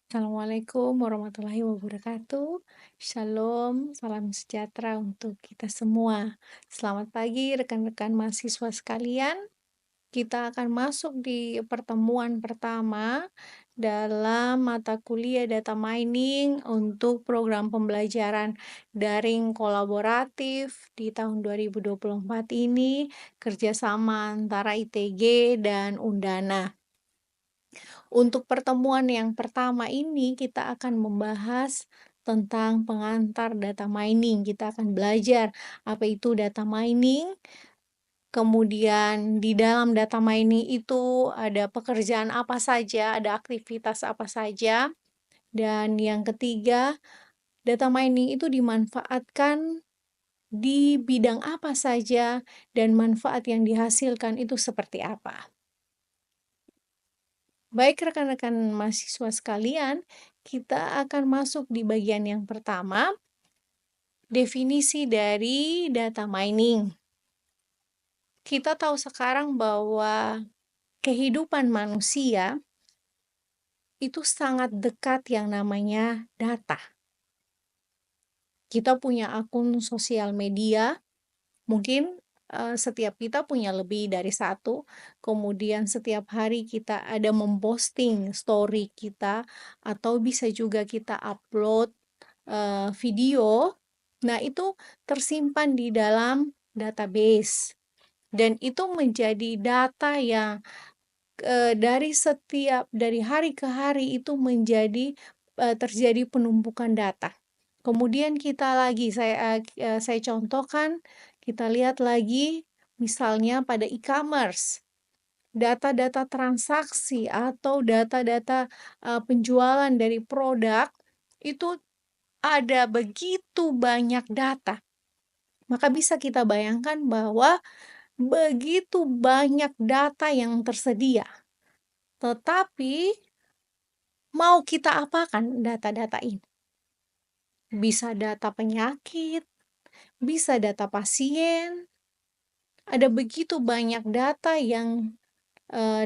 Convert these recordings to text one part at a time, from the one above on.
Assalamualaikum warahmatullahi wabarakatuh. Shalom, salam sejahtera untuk kita semua. Selamat pagi rekan-rekan mahasiswa sekalian. Kita akan masuk di pertemuan pertama dalam mata kuliah data mining untuk program pembelajaran daring kolaboratif di tahun 2024 ini, kerjasama antara ITG dan Undana. Untuk pertemuan yang pertama ini, kita akan membahas tentang pengantar data mining. Kita akan belajar apa itu data mining, kemudian di dalam data mining itu ada pekerjaan apa saja, ada aktivitas apa saja, dan yang ketiga, data mining itu dimanfaatkan di bidang apa saja, dan manfaat yang dihasilkan itu seperti apa. Baik rekan-rekan mahasiswa sekalian, kita akan masuk di bagian yang pertama, definisi dari data mining. Kita tahu sekarang bahwa kehidupan manusia itu sangat dekat yang namanya data. Kita punya akun sosial media, mungkin setiap kita punya lebih dari satu, kemudian setiap hari kita ada memposting story kita, atau bisa juga kita upload video. Nah, itu tersimpan di dalam database, dan itu menjadi data yang dari hari ke hari itu terjadi penumpukan data. Kemudian saya contohkan, kita lihat lagi misalnya pada e-commerce, data-data transaksi atau data-data penjualan dari produk itu ada begitu banyak data. Maka bisa kita bayangkan bahwa begitu banyak data yang tersedia. Tetapi mau kita apakan data-data ini? Bisa data penyakit, bisa data pasien, ada begitu banyak data yang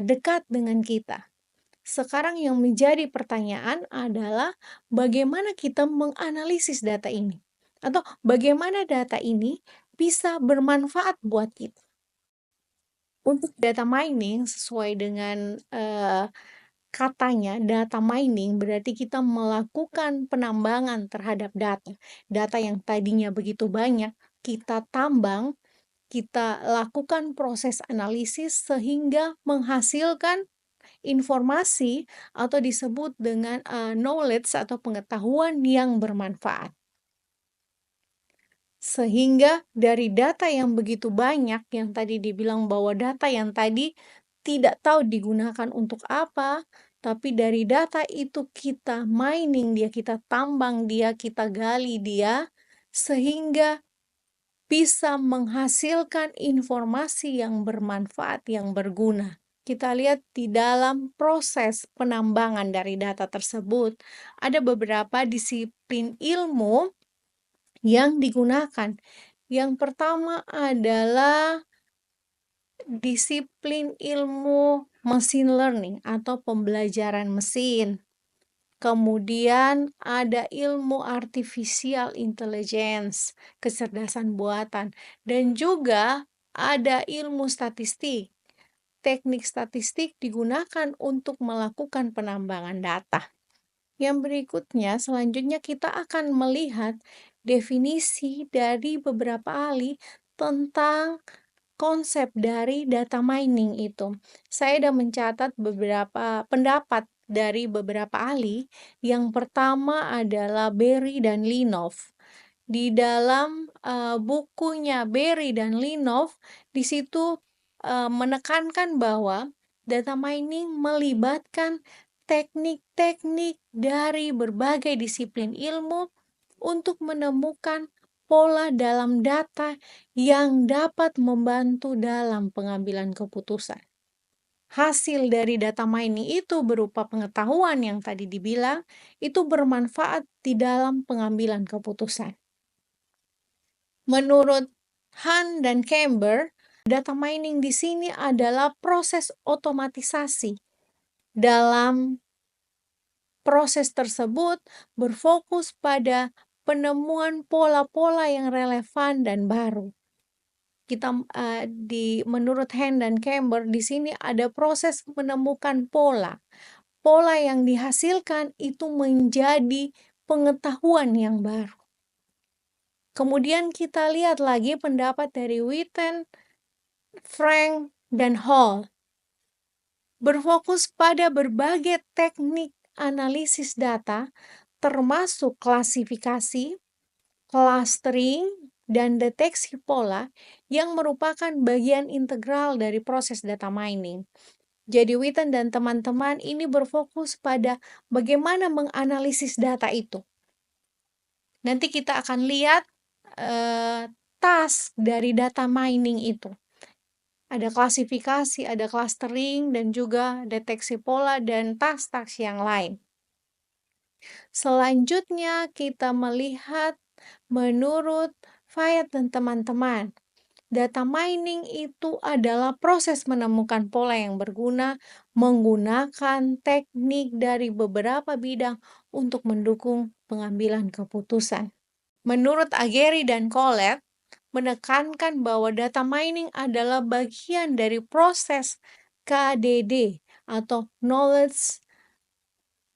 dekat dengan kita. Sekarang yang menjadi pertanyaan adalah bagaimana kita menganalisis data ini? Atau bagaimana data ini bisa bermanfaat buat kita? Untuk data mining, sesuai dengan katanya, data mining berarti kita melakukan penambangan terhadap data. Data yang tadinya begitu banyak, kita tambang, kita lakukan proses analisis sehingga menghasilkan informasi atau disebut dengan knowledge atau pengetahuan yang bermanfaat. Sehingga dari data yang begitu banyak, yang tadi dibilang bahwa data yang tadi tidak tahu digunakan untuk apa, tapi dari data itu kita mining dia, kita tambang dia, kita gali dia, sehingga bisa menghasilkan informasi yang bermanfaat, yang berguna. Kita lihat di dalam proses penambangan dari data tersebut, ada beberapa disiplin ilmu yang digunakan. Yang pertama adalah disiplin ilmu machine learning atau pembelajaran mesin. Kemudian ada ilmu artificial intelligence, kecerdasan buatan, dan juga ada ilmu statistik. Teknik statistik digunakan untuk melakukan penambangan data. Yang berikutnya, selanjutnya kita akan melihat definisi dari beberapa ahli tentang konsep dari data mining itu. Saya sudah mencatat beberapa pendapat dari beberapa ahli. Yang pertama adalah Berry dan Linov. Di dalam bukunya Berry dan Linov, di situ menekankan bahwa data mining melibatkan teknik-teknik dari berbagai disiplin ilmu untuk menemukan pola dalam data yang dapat membantu dalam pengambilan keputusan. Hasil dari data mining itu berupa pengetahuan yang tadi dibilang, itu bermanfaat di dalam pengambilan keputusan. Menurut Han dan Camber, Data mining di sini adalah proses otomatisasi. Dalam proses tersebut berfokus pada penemuan pola-pola yang relevan dan baru. Menurut Hand dan Camber di sini ada proses menemukan pola. Pola yang dihasilkan itu menjadi pengetahuan yang baru. Kemudian kita lihat lagi pendapat dari Witten, Frank, dan Hall. Berfokus pada berbagai teknik analisis data, termasuk klasifikasi, clustering, dan deteksi pola yang merupakan bagian integral dari proses data mining. Jadi Witten dan teman-teman ini berfokus pada bagaimana menganalisis data itu. Nanti kita akan lihat task dari data mining itu. Ada klasifikasi, ada clustering, dan juga deteksi pola dan task-task yang lain. Selanjutnya kita melihat menurut Fayet dan teman-teman, data mining itu adalah proses menemukan pola yang berguna menggunakan teknik dari beberapa bidang untuk mendukung pengambilan keputusan. Menurut Ageri dan Colette, menekankan bahwa data mining adalah bagian dari proses KDD atau Knowledge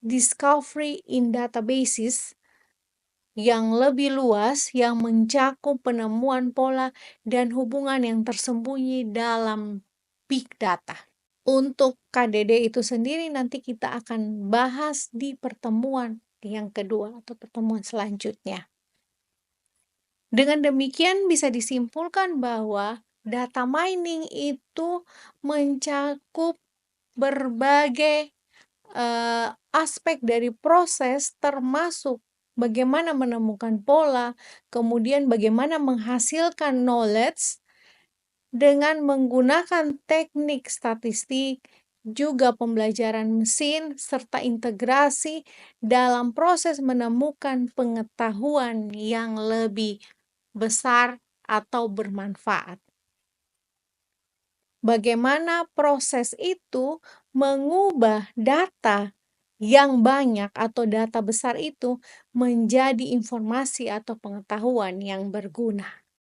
Discovery in Databases yang lebih luas yang mencakup penemuan pola dan hubungan yang tersembunyi dalam big data. Untuk KDD itu sendiri nanti kita akan bahas di pertemuan yang kedua atau pertemuan selanjutnya. Dengan demikian bisa disimpulkan bahwa data mining itu mencakup berbagai aspek dari proses termasuk bagaimana menemukan pola, kemudian bagaimana menghasilkan knowledge dengan menggunakan teknik statistik, juga pembelajaran mesin, serta integrasi dalam proses menemukan pengetahuan yang lebih besar atau bermanfaat. Bagaimana proses itu mengubah data yang banyak atau data besar itu menjadi informasi atau pengetahuan yang berguna.